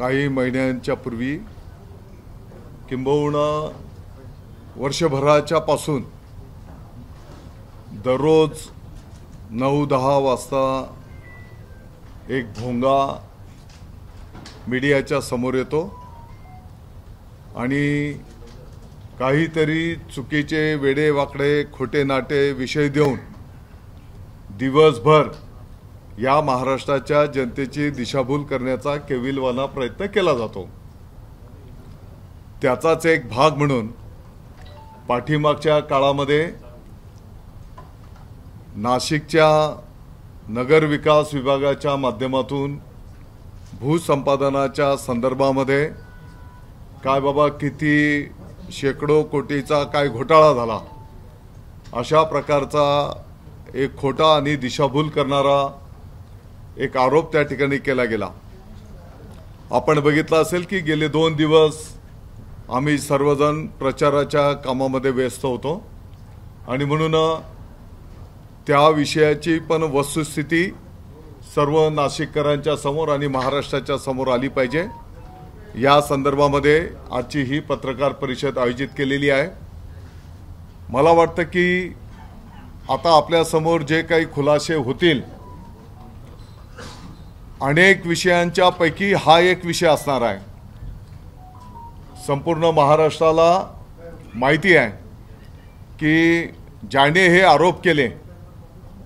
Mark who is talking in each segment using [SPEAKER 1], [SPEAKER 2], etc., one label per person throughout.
[SPEAKER 1] काही महिन्यांच्या पूर्वी किंबहुना वर्षभराच्या पासून दररोज 9-10 वाजता एक भोंगा मीडियाच्या समोर येतो आणि काहीतरी चुकीचे वेडेवाकडे खोटे नाटे विषय देऊन दिवसभर या महाराष्ट्राच्या जनतेची दिशाभूल करण्याचा केविलवाना प्रयत्न केला जातो। त्याचाच एक भाग म्हणून पाठीमागच्या काळामध्ये नाशिकच्या नगर विकास विभागाच्या माध्यमातून भूसंपादनाच्या संदर्भामध्ये काय बाबा किती शेकडो कोटीचा काय घोटाळा झाला अशा प्रकारचा एक खोटा आणि दिशाभूल करणारा एक आरोप त्या ठिकाणी केला गेला। आपण बघितलं असेल की गेले 2 दिवस आम्ही सर्वजण प्रचाराच्या कामामध्ये व्यस्त होतो आणि म्हणून त्या विषयाची पण वस्तुस्थिती सर्व नाशिककरांच्या समोर आणि महाराष्ट्राच्या समोर आली पाहिजे। या संदर्भामध्ये आजची ही पत्रकार परिषद आयोजित केलेली आहे। मला वाटतं की आता आपल्या समोर जे काही खुलासे होतील अनेक विषयांच्या पैकी हा एक विषय असणार आहे। संपूर्ण महाराष्ट्राला माहिती आहे की ज्याने हे आरोप केले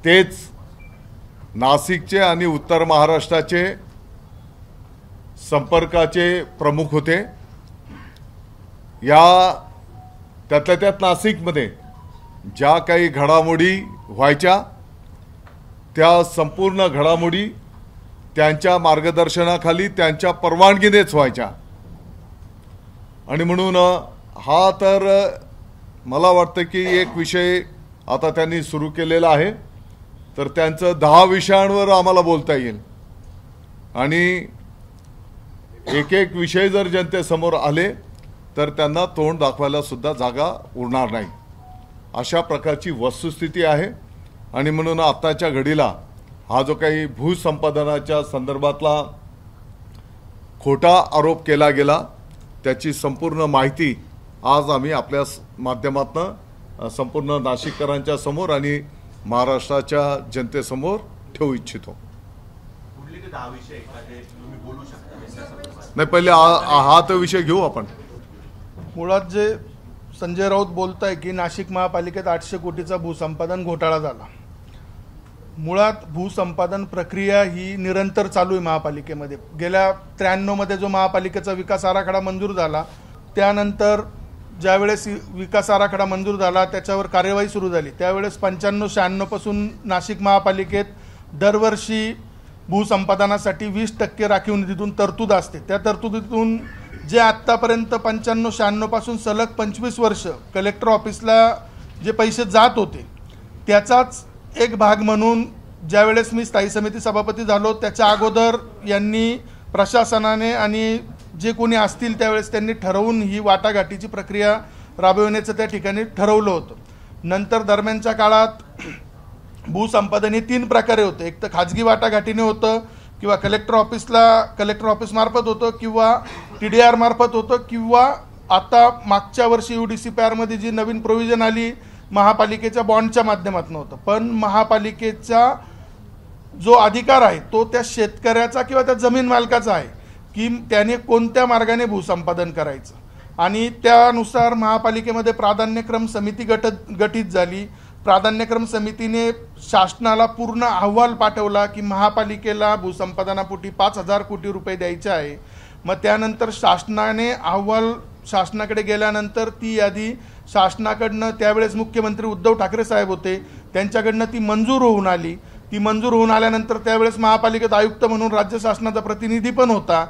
[SPEAKER 1] तेच नाशिकचे आणि उत्तर महाराष्ट्राचे संपर्काचे प्रमुख होते। या त्यातल्या त्यात नाशिकमध्ये ज्या काही घडामोडी व्हायच्या त्या संपूर्ण घडामोडी त्यांच्या मार्गदर्शनाखाली त्यांच्या परवानगीनेच व्हायच्या आणि म्हणून हा तर मला वाटतं की एक विषय आता त्यांनी सुरू केलेला आहे तर त्यांचं 10 विषयांवर आम्हाला बोलता येईल आणि एक विषय जर जनतेसमोर आले तर त्यांना तोंड दाखवायला सुद्धा जागा उरणार नाही अशा प्रकारची वस्तुस्थिती आहे। आणि म्हणून आताच्या घडीला हा जो काही भूसंपादनाच्या संदर्भातला खोटा आरोप केला गेला त्याची संपूर्ण माहिती आज आम्ही आपल्या माध्यमातून संपूर्ण नाशिककरांच्या समोर आणि महाराष्ट्राच्या जनतेसमोर ठेवू इच्छितो। नाही पहिले हा तो विषय घेऊ आपण।
[SPEAKER 2] मुळात जे संजय राऊत बोलताय की नाशिक महापालिकेत 800 कोटीचा भूसंपादन घोटाळा झाला। मुळात भूसंपादन प्रक्रिया ही निरंतर चालू आहे महापालिकेमध्ये। गेल्या 93 मध्ये जो महापालिकेचा विकास आराखडा मंजूर झाला त्यानंतर ज्यावेळेस विकास आराखडा मंजूर झाला त्याच्यावर कार्यवाही सुरू झाली त्यावेळेस 95-96 पासून नाशिक महापालिकेत दरवर्षी भूसंपादनासाठी 20% राखीव निधीतून तरतूद असते। त्या तरतुदीतून जे आत्तापर्यंत 95-96 पासून सलग 25 वर्ष कलेक्टर ऑफिसला जे पैसे जात होते त्याचाच एक भाग म्हणून ज्यावेळेस मी स्थायी समिती सभापती झालो त्याच्या अगोदर यांनी प्रशासनाने आणि जे कोणी असतील त्यावेळेस त्यांनी ठरवून ही वाटाघाटीची प्रक्रिया राबविण्याचं त्या ठिकाणी ठरवलं होतं। नंतर दरम्यानच्या काळात भूसंपादन हे 3 प्रकारे होतं। एक तर खाजगी वाटाघाटीने होतं किंवा कलेक्टर ऑफिस मार्फत होतं किंवा TDR मार्फत होतं किंवा आता मागच्या वर्षी UDCPR मध्ये जी नवीन प्रोव्हिजन आली महापालिकेच्या बॉन्डच्या माध्यमातून होतं। पण महापालिकेचा जो अधिकार आहे तो त्या शेतकऱ्याचा किंवा त्या जमीन मालकाचा आहे की त्याने कोणत्या मार्गाने भूसंपादन करायचं आणि त्यानुसार महापालिकेमध्ये प्राधान्यक्रम समिती गठीत झाली। प्राधान्यक्रम समितीने शासनाला पूर्ण अहवाल पाठवला की महापालिकेला भूसंपादनापोटी 5000 कोटी रुपये द्यायचे आहे। मग त्यानंतर शासनाने अहवाल शासनाकडे गेल्यानंतर ती यादी शासनाकडनं त्यावेळेस मुख्यमंत्री उद्धव ठाकरे साहेब होते त्यांच्याकडनं ती मंजूर होऊन आली। ती मंजूर होऊन आल्यानंतर त्यावेळेस महापालिकेत आयुक्त म्हणून राज्य शासनाचा प्रतिनिधी पण होता।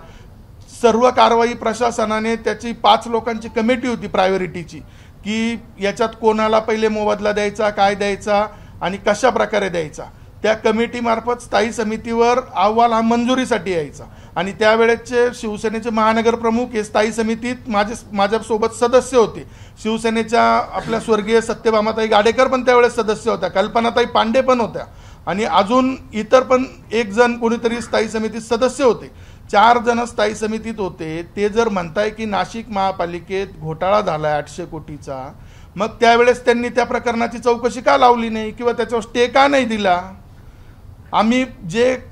[SPEAKER 2] सर्व कारवाई प्रशासनाने त्याची 5 लोकांची कमिटी होती प्रायोरिटीची की याच्यात कोणाला पहिले मोबदला द्यायचा काय द्यायचा आणि कशा प्रकारे द्यायचा। त्या कमिटी मार्फत स्थायी समितीवर अहवाल हा मंजुरीसाठी यायचा आणि त्यावेळेचे शिवसेनेचे महानगर प्रमुख हे स्थायी समितीत माझ्यासोबत सदस्य होते। शिवसेनेच्या आपल्या स्वर्गीय सत्यभामाताई गाडेकर पण त्यावेळेस सदस्य होत्या, कल्पनाताई पांडे पण होत्या आणि अजून इतर पण एक जण कोणीतरी स्थायी समितीत सदस्य होते। 4 जण स्थायी समितीत होते, ते जर म्हणताय की नाशिक महापालिकेत घोटाळा झालाय 800 कोटीचा, मग त्यावेळेस त्यांनी त्या प्रकरणाची चौकशी का लावली नाही किंवा त्याच्यावर स्टे का नाही दिला? आम्ही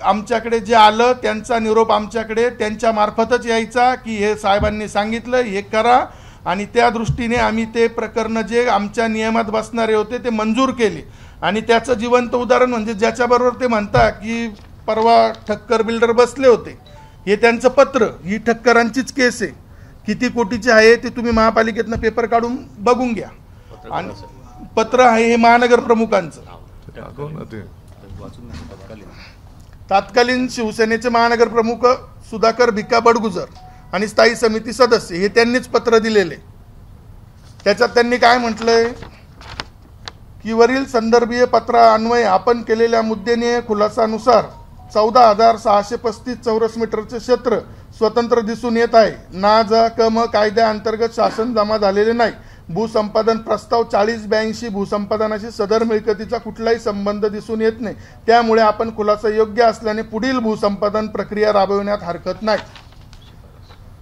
[SPEAKER 2] आमच्याकडे जे आलं त्यांचा निरोप आमच्याकडे त्यांच्या मार्फतच यायचा की हे साहेबांनी सांगितलं हे करा, आणि त्या दृष्टीने आम्ही ते प्रकरण जे आमच्या नियमात बसणारे होते ते मंजूर केले. आणि त्याचं जिवंत उदाहरण म्हणजे ज्याच्याबरोबर ते म्हणता की परवा ठक्कर बिल्डर बसले होते, हे त्यांचं पत्र, ही ठक्करांचीच केस आहे, किती कोटीचे आहे ते तुम्ही महापालिकेतनं पेपर काढून बघून घ्या. आणि पत्र आहे हे महानगर प्रमुखांचं, तत्कालीन शिवसेनेचे महानगर प्रमुख सुधाकर भिका बडगुजर आणि स्थायी समिती सदस्य, हे त्यांनीच पत्र दिलेले. त्याच्यात त्यांनी काय म्हटलंय की वरील संदर्भीय पत्रान्वये आपण केलेल्या मुद्देनीय खुलासानुसार 14,635 चौरस मीटरचे क्षेत्र स्वतंत्र दिसून येत आहे. ना जा क म कायद्याअंतर्गत शासन जमा झालेले नाही. भूसंपादन प्रस्ताव 4082 भूसंपादनाशी सदर मिळकतीचा कुठलाही संबंध दिसून येत नाही. त्यामुळे आपण खुलासा योग्य असल्याने पुढील भूसंपादन प्रक्रिया राबविण्यात हरकत नाही.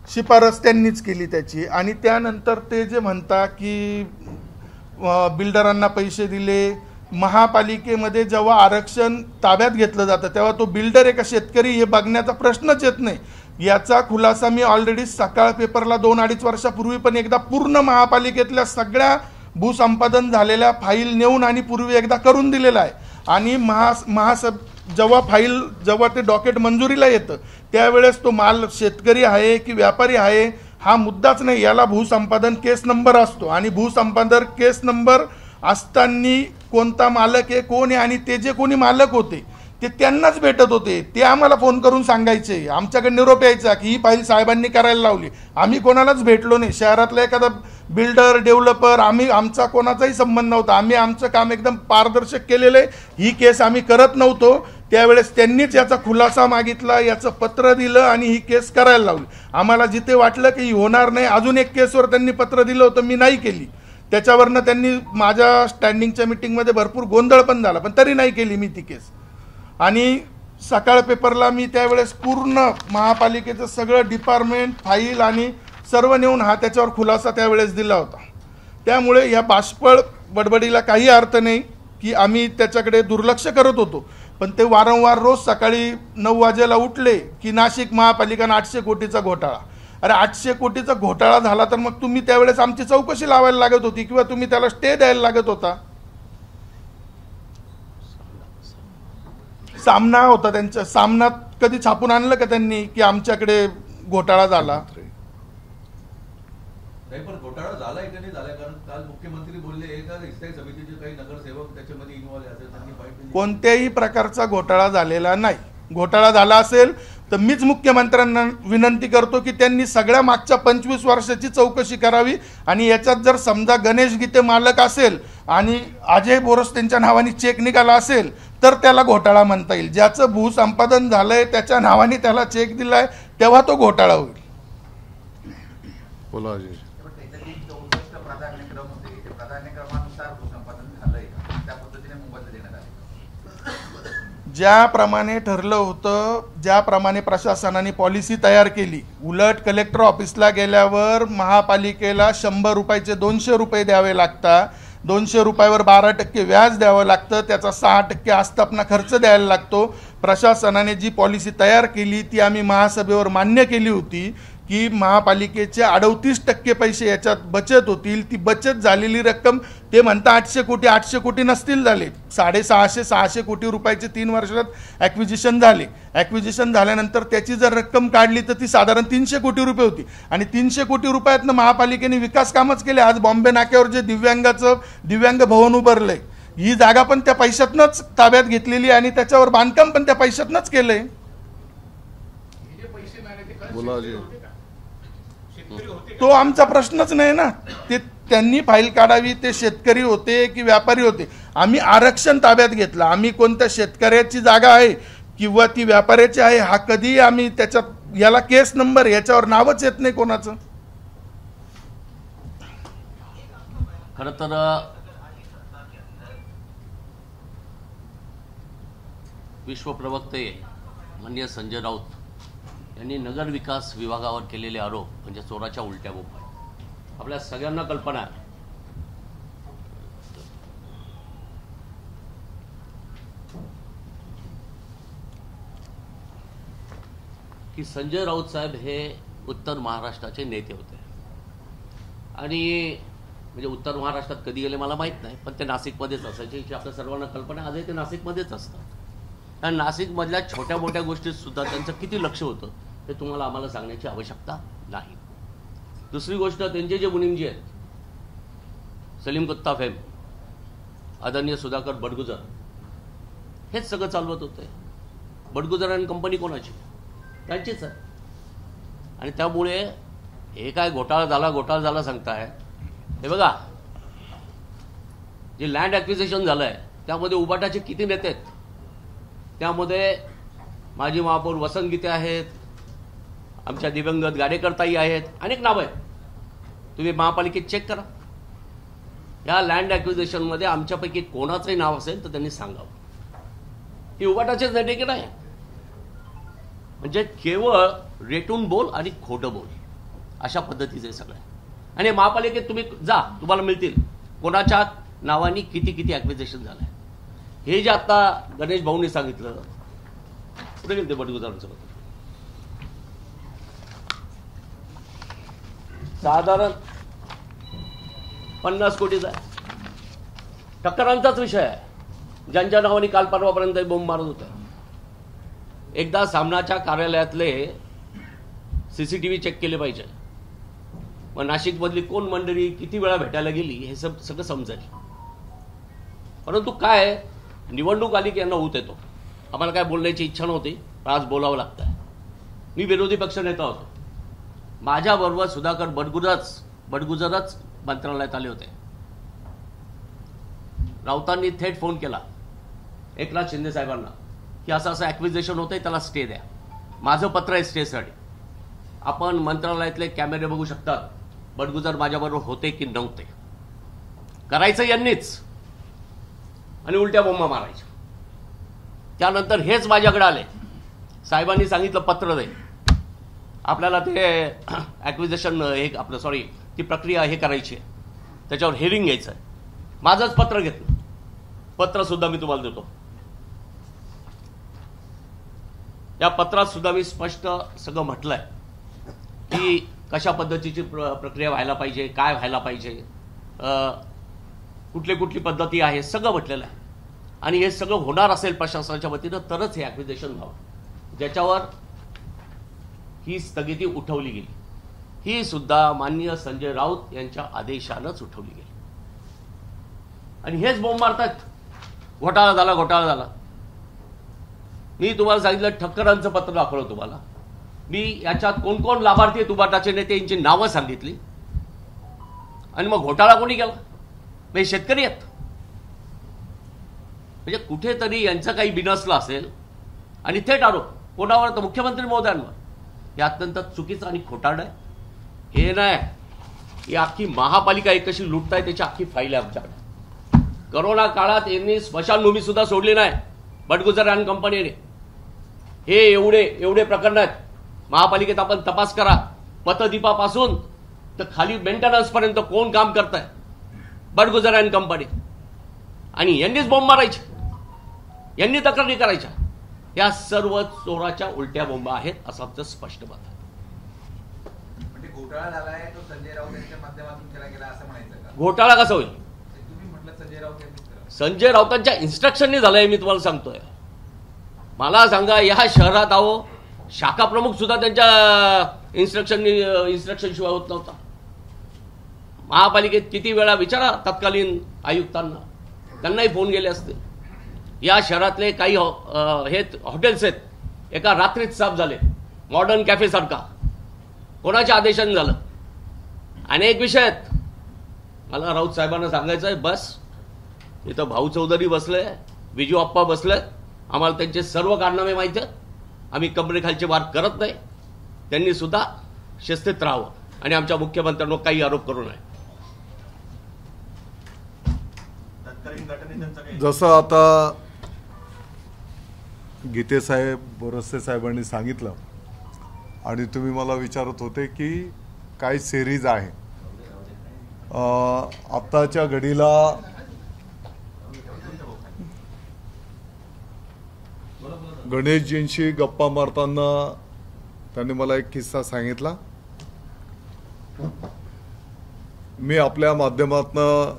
[SPEAKER 2] शिफारस त्यांनीच केली त्याची. आणि त्यानंतर ते जे म्हणता की बिल्डरांना पैसे दिले, महापालिकेमध्ये जेव्हा आरक्षण ताब्यात घेतलं जातं तेव्हा तो बिल्डर आहे का शेतकरी हे बघण्याचा प्रश्नच येत नाही. याचा खुलासा मी ऑलरेडी सकाळ पेपरला 2-2.5 वर्षापूर्वी पण एकदा पूर्ण महापालिकेतल्या सगळ्या भूसंपादन झालेल्या फाईल नेऊन आणि पूर्वी एकदा करून दिलेला आहे. आणि जेव्हा ते डॉकेट मंजुरीला येतं त्यावेळेस तो माल शेतकरी आहे की व्यापारी आहे हा मुद्दाच नाही, याला भूसंपादन केस नंबर असतो. आणि भूसंपादन केस नंबर असताना कोणता मालक आहे कोण आहे आणि ते जे कोणी मालक होते ते त्यांनाच भेटत होते, ते आम्हाला फोन करून सांगायचे, आमच्याकडे निरोप यायचा की ही फाईल साहेबांनी करायला लावली. आम्ही कोणालाच भेटलो नाही. शहरातला एखादा बिल्डर डेव्हलपर आमचा कोणाचाही संबंध नव्हता. आम्ही आमचं काम एकदम पारदर्शक केलेलं आहे. ही केस आम्ही करत नव्हतो. त्यावेळेस त्यांनीच याचा खुलासा मागितला, याचं पत्र दिलं आणि ही केस करायला लावली. आम्हाला जिथे वाटलं की होणार नाही, अजून एक केसवर त्यांनी पत्र दिलं होतं, मी नाही केली. त्याच्यावरनं त्यांनी माझ्या स्टँडिंगच्या मीटिंगमध्ये भरपूर गोंधळ पण झाला, पण तरी नाही केली मी ती केस. आणि सकाळ पेपरला मी त्यावेळेस पूर्ण महापालिकेचं सगळं डिपार्टमेंट फाईल आणि सर्व नेऊन त्याच्यावर खुलासा त्यावेळेस दिला होता. त्यामुळे या बाष्पळ बडबडीला काही अर्थ नाही की आम्ही त्याच्याकडे दुर्लक्ष करत होतो. पण ते वारंवार रोज सकाळी 9 वाजेला उठले की नाशिक महापालिकेनं 800 कोटीचा घोटाळा. अरे 800 कोटीचा घोटाळा झाला तर मग तुम्ही त्यावेळेस आमची चौकशी लावायला लागत होती किंवा तुम्ही त्याला स्टे द्यायला लागत होता. सामना होता त्यांच्या, सामनात कधी छापून आणलं का त्यांनी की आमच्याकडे घोटाळा झाला?
[SPEAKER 3] नाही, पण घोटाळा झालाय का नाही झालाय? कारण काल मुख्यमंत्री बोलले एका स्थायी समितीचे काही नगरसेवक त्याच्यामध्ये इन्व्हॉल्व आहे, त्यांनी
[SPEAKER 2] कोणत्याही प्रकारचा घोटाळा झालेला नाही. घोटाळा झाला असेल तर मीच मुख्यमंत्र्यांना विनंती करतो की त्यांनी सगळ्या मागच्या 25 वर्षाची चौकशी करावी. आणि याच्यात जर समजा गणेश गीते मालक असेल आणि अजय बोरस त्यांच्या नावाने चेक निघाला असेल तर त्याला घोटाळा म्हणता येईल. ज्याचं भूसंपादन झालंय त्याच्या नावाने त्याला चेक दिलाय तेव्हा तो घोटाळा होईल.
[SPEAKER 1] बोला.
[SPEAKER 2] ज्याप्रमाणे ठरलं होतं, ज्याप्रमाणे प्रशासनाने पॉलिसी तयार केली, उलट कलेक्टर ऑफिसला गेल्यावर महापालिकेला 100 रुपयाचे 200 रुपये द्यावे लागतात. 200 रुपयावर 12% व्याज द्यावं लागतं, त्याचा 6% आस्थापना खर्च द्यायला लागतो. प्रशासनाने जी पॉलिसी तयार केली ती आम्ही महासभेवर मान्य केली होती की महापालिकेचे 38% पैसे याच्यात बचत होतील. ती बचत झालेली रक्कम ते म्हणता 800 कोटी नसतील झाले, 650 कोटी रुपयाचे 3 वर्षात ॲक्विजिशन झाले. ॲक्विजिशन झाल्यानंतर त्याची जर रक्कम काढली तर ती साधारण 300 कोटी रुपये होती. आणि 300 कोटी रुपयातनं महापालिकेने विकास कामच केले. आज बॉम्बे नाक्यावर जे दिव्यांग भवन उभारलंय, ही जागा पण त्या पैशातनंच ताब्यात घेतलेली आणि त्याच्यावर बांधकाम पण त्या पैशातनंच केलंय. तो आमचा प्रश्नच नाही ना. ते त्यांनी फाईल काढावी, ते शेतकरी होते की व्यापारी होते. आम्ही आरक्षण ताब्यात घेतलं. आम्ही कोणत्या शेतकऱ्याची जागा आहे किंवा ती व्यापाऱ्याची आहे हा कधी आम्ही त्याच्यात याला केस नंबर याच्यावर नावच येत नाही कोणाचं.
[SPEAKER 4] खरं तर विश्व प्रवक्ते माननीय संजय राऊत यांनी नगर विकास विभागावर केलेले आरोप म्हणजे चोराच्या उलट्या बोंबा आहेत. आपल्या सगळ्यांना कल्पना आहे की संजय राऊत साहेब हे उत्तर महाराष्ट्राचे नेते होते आणि म्हणजे उत्तर महाराष्ट्रात कधी गेले मला माहीत नाही, पण ते नाशिकमध्येच असायचे. याची आपल्या सर्वांना कल्पना आजही ते नाशिकमध्येच असतात. आणि नाशिकमधल्या छोट्या मोठ्या गोष्टीत सुद्धा त्यांचं किती लक्ष होतं ते तुम्हाला आम्हाला सांगण्याची आवश्यकता नाही. दुसरी गोष्ट, त्यांचे जे मुनीमजी आहेत, सलीम कुत्ता फेम, आदरणीय सुधाकर बडगुजर, हेच सगळं चालवत होते. बडगुजर आणि कंपनी कोणाची? त्यांचीच आहे. आणि त्यामुळे हे काय घोटाळा झाला सांगताय. हे बघा, जे लँड ॲक्विजिशन झालं आहे त्यामध्ये उबाटाचे किती नेते आहेत. त्यामध्ये माजी महापौर वसंत गीते आहेत, आमच्या दिवंगत गाडेकरताई आहेत, अनेक नावं आहेत. तुम्ही महापालिकेत चेक करा. या लँड ॲक्विजिशनमध्ये आमच्यापैकी कोणाचंही नाव असेल तर त्यांनी सांगावं. ही उबाटाचेच नेते की नाही. म्हणजे केवळ रेटून बोल आणि खोटं बोल अशा पद्धतीचे सगळं. आणि महापालिकेत तुम्ही जा, तुम्हाला मिळतील कोणाच्या नावानी किती किती ॲक्विजिशन झालं आहे. हे जे आता गणेश भाऊंनी सांगितलं, कुठे गेलं ते बडगुजरांचं, साधारण 50 कोटीचा आहे. टक्करांचाच विषय आहे, ज्यांच्या नावाने काल परवापर्यंत बोंब मारत होते. एकदा सामनाच्या कार्यालयातले CCTV चेक केले पाहिजे. मग नाशिकमधली कोण मंडळी किती वेळा भेटायला गेली हे सगळं समजेल. परंतु काय, निवडणूक आली की यांना ऊत येतो. आम्हाला काय बोलण्याची इच्छा नव्हती, पण आज बोलावं लागतंय. मी विरोधी पक्षनेता होतो. माझ्याबरोबर सुधाकर बडगुजरच मंत्रालयात आले होते. राऊतांनी थेट फोन केला एकनाथ शिंदे साहेबांना की असं असं ॲक्विजिशन होतंय, त्याला स्टे द्या. माझं पत्र आहे स्टेसाठी. आपण मंत्रालयातले कॅमेरे बघू शकतात, बडगुजर माझ्याबरोबर होते की नव्हते. करायचं यांनीच आणि उलट्या बोंबा मारायच्या. त्यानंतर हेच माझ्याकडे आले, साहेबांनी सांगितलं पत्र दे, आपल्याला ते ॲक्विजिशन ती प्रक्रिया हे करायची आहे, त्याच्यावर हिअरिंग घ्यायचं आहे. माझंच पत्र घेतलं. पत्र सुद्धा मी तुम्हाला देतो. या पत्रात सुद्धा मी स्पष्ट सगळं म्हटलंय की कशा पद्धतीची प्रक्रिया व्हायला पाहिजे, काय व्हायला पाहिजे, कुठली पद्धती आहे, सगळं म्हटलेलं आहे. आणि हे सगळं होणार असेल प्रशासनाच्या वतीनं तरच हे ॲक्विजिशन व्हावं. ज्याच्यावर ही स्थगिती उठवली गेली, ही सुद्धा माननीय संजय राऊत यांच्या आदेशानंच उठवली गेली. आणि हेच बोंब मारतात, घोटाळा झाला. मी तुम्हाला सांगितलं, ठक्करांचं पत्र दाखवलं तुम्हाला. मी याच्यात कोण कोण लाभार्थी आहेत उबाटाचे नेते यांची नावं सांगितली. आणि मग घोटाळा कोणी केला? म्हणजे शेतकरी आहेत. म्हणजे कुठेतरी यांचं काही बिनसलं असेल आणि थेट आरोप कोणावर? तर मुख्यमंत्री महोदयांवर. हे अत्यंत चुकीचं आणि खोटारडं आहे. हे नाही, ही अख्खी महापालिका एक कशी लुटताय त्याची अख्खी फाईल आहे आमच्याकडे. करोना काळात यांनी स्मशानभूमी सुद्धा सोडली नाही, बडगुजर आणि कंपनीने. हे एवढे प्रकरण आहेत. महापालिकेत आपण तपास करा, पतदीपापासून तर खाली मेंटेनन्स पर्यंत कोण काम करत आहे, बडगुजर आणि कंपनी. आणि यांनीच बोंब मारायचे, यांनी तक्रारी करायच्या. या सर्व चोराच्या उलट्या बोंबा आहेत असं आमचं स्पष्ट मत आहे.
[SPEAKER 3] म्हणजे घोटाळा झालाय तो संजय राऊत यांच्या माध्यमातून केला गेला असं म्हणायचं का?
[SPEAKER 4] घोटाळा कसा होईल?
[SPEAKER 3] तुम्ही म्हटलं संजय राऊत यांनी.
[SPEAKER 4] संजय राऊतांच्या इन्स्ट्रक्शननी झालंय, मी तुम्हाला सांगतोय. मला सांगा, या शहरात आहो शाखा प्रमुख सुद्धा त्यांच्या इन्स्ट्रक्शन शिवाय होत नव्हता. महापालिकेत किती वेळा विचारा तत्कालीन आयुक्तांना, त्यांनाही फोन गेले असते. या शहरातले काही हे हॉटेल्स आहेत, एका रात्रीत साफ झाले. मॉडर्न कॅफे सारखा कोणाच्या आदेशाने झालं. अनेक विषय आहेत. मला राऊत साहेबांना सांगायचं आहे, बस इथं भाऊ चौधरी बसले, विजू आप्पा बसले, आम्हाला त्यांचे सर्व कारनामे माहिती आहेत. आम्ही कमरेखालचे वार करत नाही. त्यांनी सुद्धा शिस्तीत राहावं आणि आमच्या मुख्यमंत्र्यांवर काही आरोप करू नये.
[SPEAKER 1] जसं आता गीते साहेब, बोरसे साहेबांनी सांगितलं आणि तुम्ही मला विचारत होते की काय सिरीज आहे. आत्ताच्या घडीला गणेशजींशी गप्पा मारताना त्यांनी मला एक किस्सा सांगितला. मी आपल्या माध्यमातनं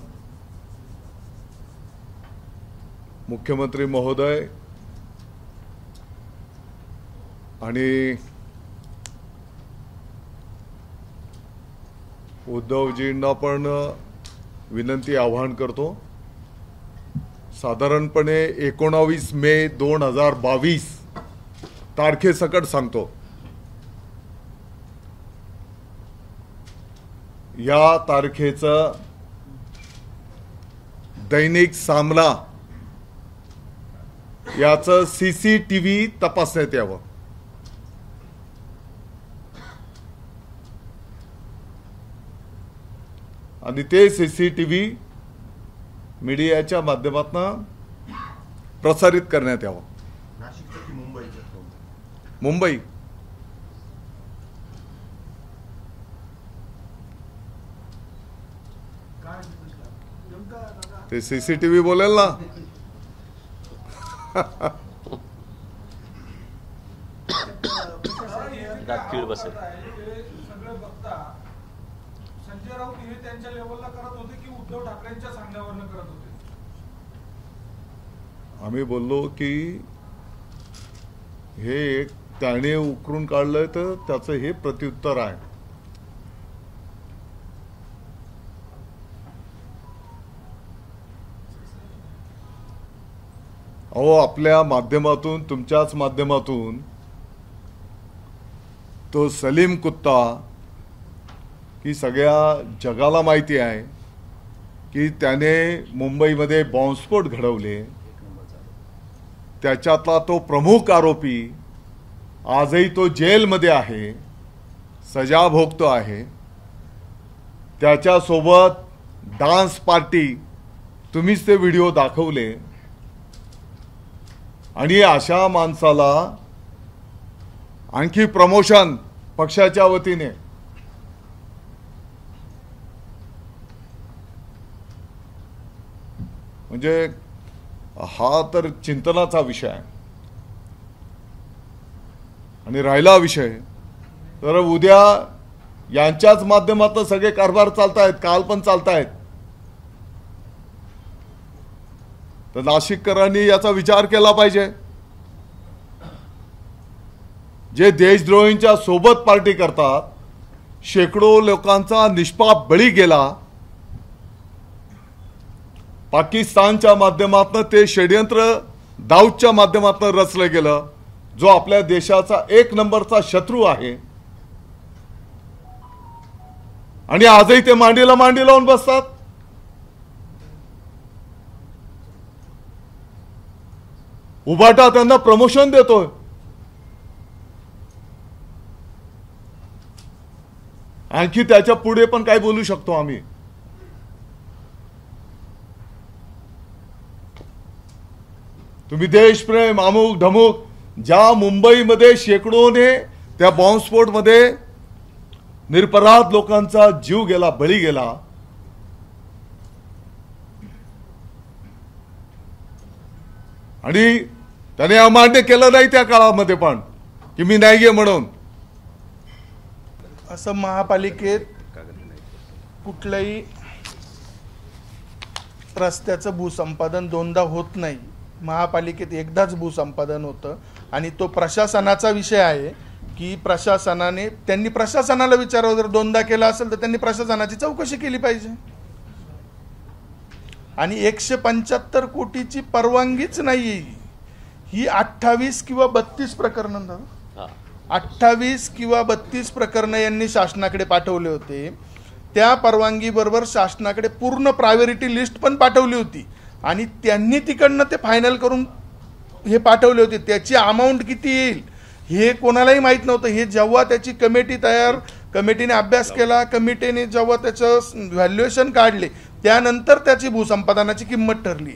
[SPEAKER 1] मुख्यमंत्री महोदय आणि उद्धवजींना पण विनंती आवाहन करतो. साधारणपणे 19 मे 2022 तारखेसकट सांगतो. या तारखेचं दैनिक सामना याचं CCTV तपासण्यात यावं. आणि ते CCTV मीडियाच्या माध्यमातून प्रसारित करण्यात यावं.
[SPEAKER 5] नाशिकचं की मुंबईचं?
[SPEAKER 1] मुंबई. ते CCTV बोलेल ना.
[SPEAKER 6] राजकीय बसेल.
[SPEAKER 2] सगळे बघता संजय राऊत हे त्यांच्या लेवलला करत होते की उद्धव ठाकरेंच्या सांगण्यावरनं करत होते?
[SPEAKER 1] आम्ही बोललो की हे एक त्याने उकरून काढलंय तर त्याचं हे प्रत्युत्तर आहे. अहो, आपल्या माध्यमातून, तुमच्याच माध्यमातून तो सलीम कुत्ता की सगळ्या जगाला माहिती आहे की त्याने मुंबईमध्ये बॉम्बस्फोट घडवले. त्याच्यातला तो प्रमुख आरोपी आजही तो जेलमध्ये आहे, सजा भोगतो आहे. त्याच्यासोबत डान्स पार्टी, तुम्हीच ते व्हिडिओ दाखवले. आणि अशा माणसाला आणखी प्रमोशन पक्षाच्या वतीने म्हणजे हा तर चिंतनाचा विषय आहे. आणि राहिला विषय तर उद्या यांच्याच माध्यमातून सगळे कारभार चालतायत, काल पण चालतायत. तर नाशिककरांनी याचा विचार केला पाहिजे. जे देशद्रोहींच्या सोबत पार्टी करतात, शेकडो लोकांचा निष्पाप बळी गेला. पाकिस्तानच्या माध्यमातून ते षड्यंत्र दाऊदच्या माध्यमातून रचलं गेलं, जो आपल्या देशाचा 1 नंबरचा शत्रू आहे. आणि आजही ते मांडीला मांडी लावून बसतात. उभाटा त्यांना प्रमोशन देतोय. आणखी त्याच्या पुढे पण काय बोलू शकतो आम्ही? तुम्ही देशप्रेम, अमुक ढमुक, ज्या मुंबईमध्ये शेकडोने त्या बॉम्बस्फोटमध्ये निरपराध लोकांचा जीव गेला, बळी गेला. आणि त्याने अमान्य केलं नाही त्या काळामध्ये पण की मी नाहीये म्हणून.
[SPEAKER 2] असं महापालिकेत कुठल्याही रस्त्याचं भूसंपादन दोनदा होत नाही. महापालिकेत एकदाच भूसंपादन होतं आणि तो प्रशासनाचा विषय आहे की त्यांनी प्रशासनाला विचारावं. जर दोनदा केला असेल तर त्यांनी प्रशासनाची चौकशी केली पाहिजे. आणि 175 कोटीची परवानगीच नाही. ही 28 किंवा 32 प्रकरण, 28 किंवा 32 प्रकरण यांनी शासनाकडे पाठवले होते. त्या परवानगी बरोबर शासनाकडे पूर्ण प्रायोरिटी लिस्ट पण पाठवली होती आणि त्यांनी तिकडनं ते फायनल करून हे पाठवले होते. त्याची अमाऊंट किती येईल हे कोणालाही माहीत नव्हतं. हे जेव्हा त्याची कमिटीने अभ्यास केला, कमिटीने जेव्हा त्याचं व्हॅल्युएशन काढले, त्यानंतर त्याची भूसंपादनाची किंमत ठरली.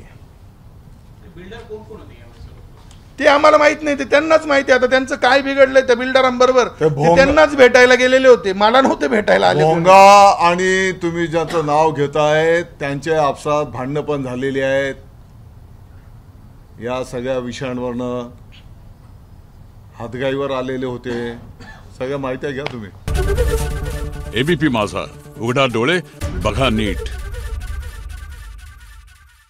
[SPEAKER 2] ते आम्हाला माहित नाही, ते त्यांनाच माहिती. आता त्यांचं काय बिघडलंय त्या बिल्डरांबरोबर,
[SPEAKER 1] ते
[SPEAKER 2] ते त्यांनाच भेटायला गेलेले होते, मला नव्हते भेटायला आले.
[SPEAKER 1] भोंगा आणि तुम्ही ज्याचं नाव घेताय त्यांच्या आपसात भांडणं पण झालेली आहेत. या सगळ्या विषयांवरनं हातगाईवर आलेले होते. सगळ्या माहिती घ्या तुम्ही.
[SPEAKER 6] एबीपी माझा, उघडा डोळे बघा नीट.